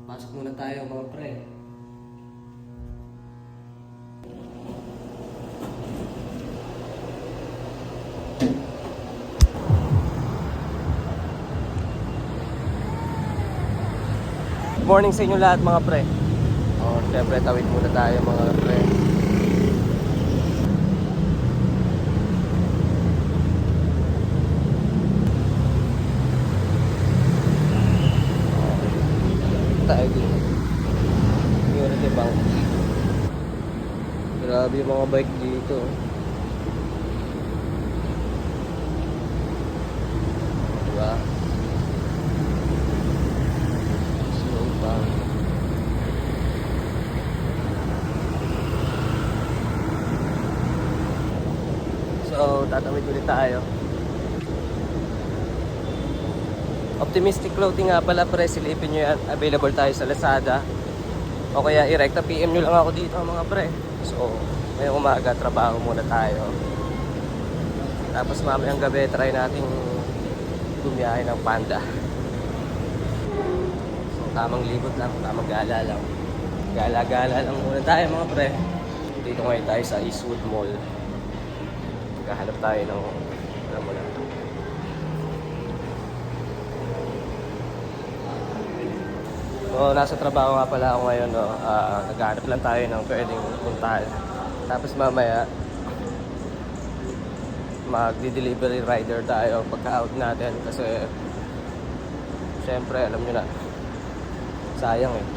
Pasok muna tayo mga pre. Good morning sa inyo lahat mga pre. Siyempre tawid muna tayo mga pre. Tayo dito. Security bank. Grabe yung mga bike dito. Diba? Slow pa. So, tatawid ulit tayo. Optimistic Clothing nga pala pre, silipin nyo yan. Available tayo sa Lazada. O kaya irekta PM nyo lang ako dito mga pre. So, ngayong umaga, trabaho muna tayo. Tapos mamayang gabi, try nating bumiyahe ng Panda. So, tamang libot lang, tamang gala lang. Gala-gala lang muna tayo mga pre. Dito ngayon tayo sa Eastwood Mall. Kahanap tayo ng, alam mo na. So, nasa trabaho nga pala ako ngayon, no? Naghahanap lang tayo ng pwedeng puntahan. Tapos mamaya, magdi-delivery rider tayo pagka-out natin kasi syempre, alam nyo na, sayang eh.